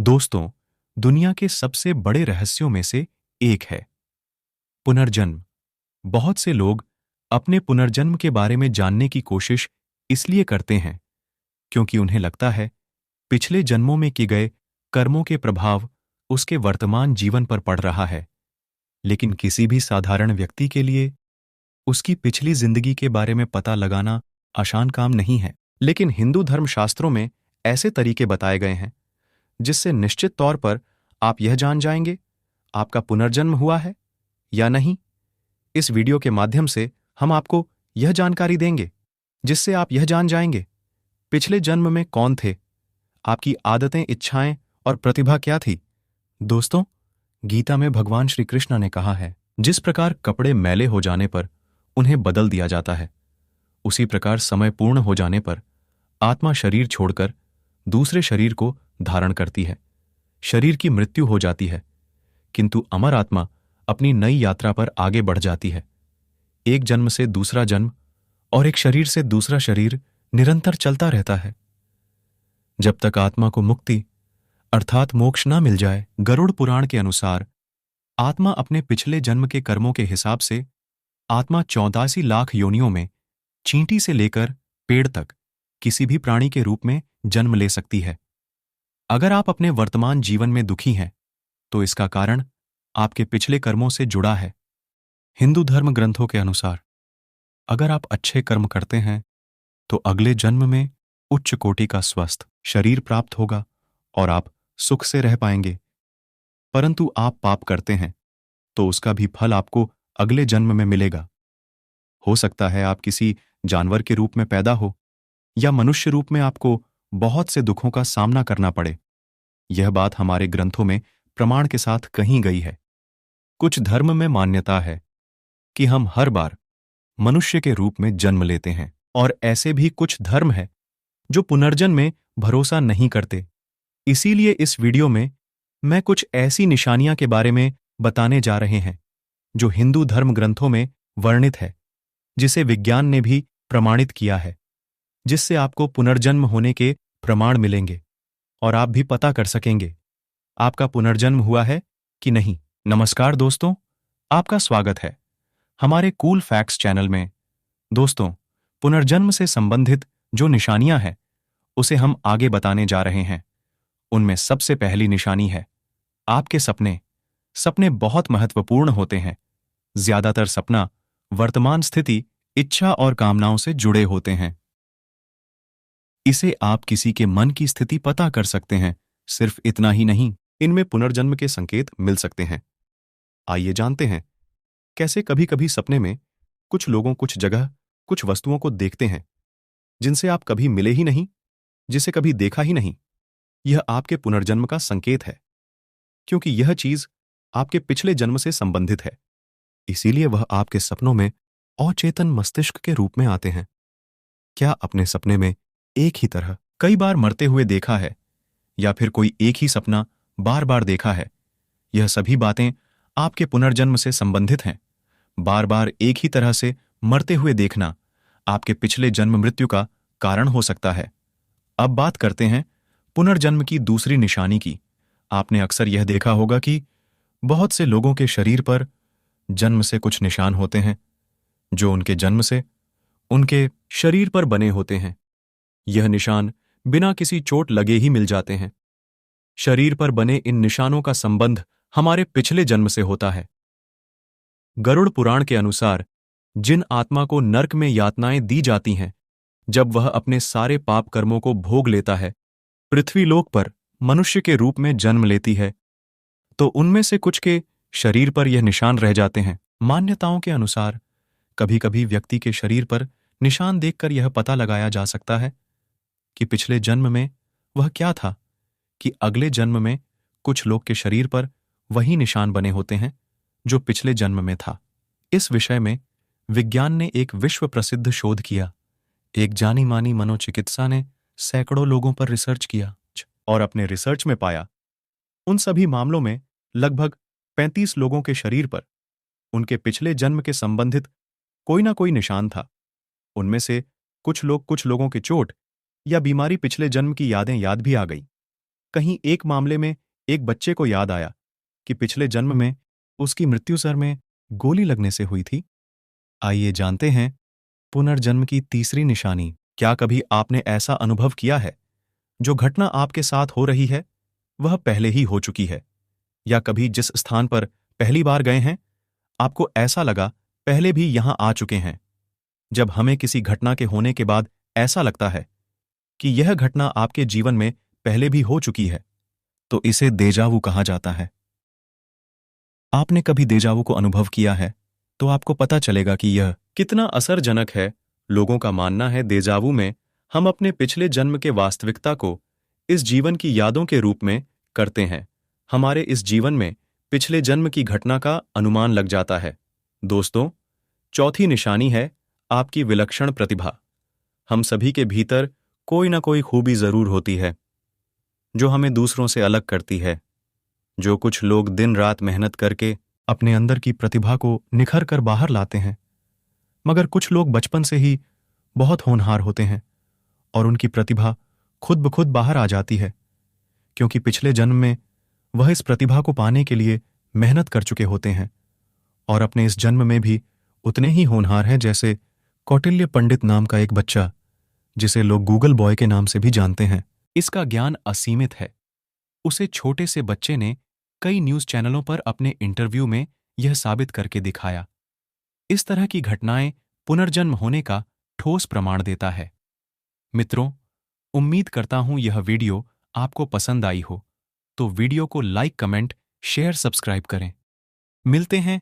दोस्तों, दुनिया के सबसे बड़े रहस्यों में से एक है पुनर्जन्म। बहुत से लोग अपने पुनर्जन्म के बारे में जानने की कोशिश इसलिए करते हैं क्योंकि उन्हें लगता है पिछले जन्मों में किए गए कर्मों के प्रभाव उसके वर्तमान जीवन पर पड़ रहा है। लेकिन किसी भी साधारण व्यक्ति के लिए उसकी पिछली जिंदगी के बारे में पता लगाना आसान काम नहीं है। लेकिन हिंदू धर्मशास्त्रों में ऐसे तरीके बताए गए हैं जिससे निश्चित तौर पर आप यह जान जाएंगे आपका पुनर्जन्म हुआ है या नहीं। इस वीडियो के माध्यम से हम आपको यह जानकारी देंगे जिससे आप यह जान जाएंगे पिछले जन्म में कौन थे, आपकी आदतें, इच्छाएं और प्रतिभा क्या थी। दोस्तों, गीता में भगवान श्री कृष्ण ने कहा है, जिस प्रकार कपड़े मैले हो जाने पर उन्हें बदल दिया जाता है, उसी प्रकार समय पूर्ण हो जाने पर आत्मा शरीर छोड़कर दूसरे शरीर को धारण करती है। शरीर की मृत्यु हो जाती है, किंतु अमर आत्मा अपनी नई यात्रा पर आगे बढ़ जाती है। एक जन्म से दूसरा जन्म और एक शरीर से दूसरा शरीर निरंतर चलता रहता है जब तक आत्मा को मुक्ति अर्थात मोक्ष न मिल जाए। गरुड़ पुराण के अनुसार आत्मा अपने पिछले जन्म के कर्मों के हिसाब से आत्मा 84 लाख योनियों में चींटी से लेकर पेड़ तक किसी भी प्राणी के रूप में जन्म ले सकती है। अगर आप अपने वर्तमान जीवन में दुखी हैं तो इसका कारण आपके पिछले कर्मों से जुड़ा है। हिंदू धर्म ग्रंथों के अनुसार अगर आप अच्छे कर्म करते हैं तो अगले जन्म में उच्च कोटि का स्वस्थ शरीर प्राप्त होगा और आप सुख से रह पाएंगे। परंतु आप पाप करते हैं तो उसका भी फल आपको अगले जन्म में मिलेगा। हो सकता है आप किसी जानवर के रूप में पैदा हो या मनुष्य रूप में आपको बहुत से दुखों का सामना करना पड़े। यह बात हमारे ग्रंथों में प्रमाण के साथ कही गई है। कुछ धर्म में मान्यता है कि हम हर बार मनुष्य के रूप में जन्म लेते हैं, और ऐसे भी कुछ धर्म है जो पुनर्जन्म में भरोसा नहीं करते। इसीलिए इस वीडियो में मैं कुछ ऐसी निशानियां के बारे में बताने जा रहे हैं जो हिंदू धर्म ग्रंथों में वर्णित है, जिसे विज्ञान ने भी प्रमाणित किया है, जिससे आपको पुनर्जन्म होने के प्रमाण मिलेंगे और आप भी पता कर सकेंगे आपका पुनर्जन्म हुआ है कि नहीं। नमस्कार दोस्तों, आपका स्वागत है हमारे कूल फैक्ट्स चैनल में। दोस्तों, पुनर्जन्म से संबंधित जो निशानियां हैं उसे हम आगे बताने जा रहे हैं। उनमें सबसे पहली निशानी है आपके सपने। सपने बहुत महत्वपूर्ण होते हैं। ज्यादातर सपना वर्तमान स्थिति, इच्छा और कामनाओं से जुड़े होते हैं। इसे आप किसी के मन की स्थिति पता कर सकते हैं। सिर्फ इतना ही नहीं, इनमें पुनर्जन्म के संकेत मिल सकते हैं। आइए जानते हैं कैसे। कभी कभी सपने में कुछ लोगों, कुछ जगह, कुछ वस्तुओं को देखते हैं जिनसे आप कभी मिले ही नहीं, जिसे कभी देखा ही नहीं। यह आपके पुनर्जन्म का संकेत है, क्योंकि यह चीज आपके पिछले जन्म से संबंधित है। इसीलिए वह आपके सपनों में अचेतन मस्तिष्क के रूप में आते हैं। क्या अपने सपने में एक ही तरह कई बार मरते हुए देखा है, या फिर कोई एक ही सपना बार बार देखा है? यह सभी बातें आपके पुनर्जन्म से संबंधित हैं। बार बार एक ही तरह से मरते हुए देखना आपके पिछले जन्म मृत्यु का कारण हो सकता है। अब बात करते हैं पुनर्जन्म की दूसरी निशानी की। आपने अक्सर यह देखा होगा कि बहुत से लोगों के शरीर पर जन्म से कुछ निशान होते हैं जो उनके जन्म से उनके शरीर पर बने होते हैं। यह निशान बिना किसी चोट लगे ही मिल जाते हैं। शरीर पर बने इन निशानों का संबंध हमारे पिछले जन्म से होता है। गरुड़ पुराण के अनुसार जिन आत्मा को नर्क में यातनाएं दी जाती हैं जब वह अपने सारे पाप कर्मों को भोग लेता है, पृथ्वीलोक पर मनुष्य के रूप में जन्म लेती है, तो उनमें से कुछ के शरीर पर यह निशान रह जाते हैं। मान्यताओं के अनुसार कभी कभी व्यक्ति के शरीर पर निशान देखकर यह पता लगाया जा सकता है कि पिछले जन्म में वह क्या था, कि अगले जन्म में कुछ लोग के शरीर पर वही निशान बने होते हैं जो पिछले जन्म में था। इस विषय में विज्ञान ने एक विश्व प्रसिद्ध शोध किया। एक जानी मानी मनोचिकित्सा ने सैकड़ों लोगों पर रिसर्च किया और अपने रिसर्च में पाया उन सभी मामलों में लगभग 35 लोगों के शरीर पर उनके पिछले जन्म के संबंधित कोई ना कोई निशान था। उनमें से कुछ लोगों की चोट या बीमारी, पिछले जन्म की यादें याद भी आ गई। कहीं एक मामले में एक बच्चे को याद आया कि पिछले जन्म में उसकी मृत्यु सर में गोली लगने से हुई थी। आइए जानते हैं पुनर्जन्म की तीसरी निशानी। क्या कभी आपने ऐसा अनुभव किया है जो घटना आपके साथ हो रही है वह पहले ही हो चुकी है, या कभी जिस स्थान पर पहली बार गए हैं आपको ऐसा लगा पहले भी यहां आ चुके हैं। जब हमें किसी घटना के होने के बाद ऐसा लगता है कि यह घटना आपके जीवन में पहले भी हो चुकी है, तो इसे देजावू कहा जाता है। आपने कभी देजावू को अनुभव किया है तो आपको पता चलेगा कि यह कितना असरजनक है। लोगों का मानना है देजावू में हम अपने पिछले जन्म के वास्तविकता को इस जीवन की यादों के रूप में करते हैं। हमारे इस जीवन में पिछले जन्म की घटना का अनुमान लग जाता है। दोस्तों, चौथी निशानी है आपकी विलक्षण प्रतिभा। हम सभी के भीतर कोई ना कोई खूबी जरूर होती है जो हमें दूसरों से अलग करती है। जो कुछ लोग दिन रात मेहनत करके अपने अंदर की प्रतिभा को निखर कर बाहर लाते हैं, मगर कुछ लोग बचपन से ही बहुत होनहार होते हैं और उनकी प्रतिभा खुद ब खुद बाहर आ जाती है, क्योंकि पिछले जन्म में वह इस प्रतिभा को पाने के लिए मेहनत कर चुके होते हैं और अपने इस जन्म में भी उतने ही होनहार हैं जैसे कौटिल्य पंडित नाम का एक बच्चा, जिसे लोग गूगल बॉय के नाम से भी जानते हैं। इसका ज्ञान असीमित है। उसे छोटे से बच्चे ने कई न्यूज चैनलों पर अपने इंटरव्यू में यह साबित करके दिखाया। इस तरह की घटनाएं पुनर्जन्म होने का ठोस प्रमाण देता है। मित्रों, उम्मीद करता हूं यह वीडियो आपको पसंद आई हो, तो वीडियो को लाइक, कमेंट, शेयर, सब्सक्राइब करें। मिलते हैं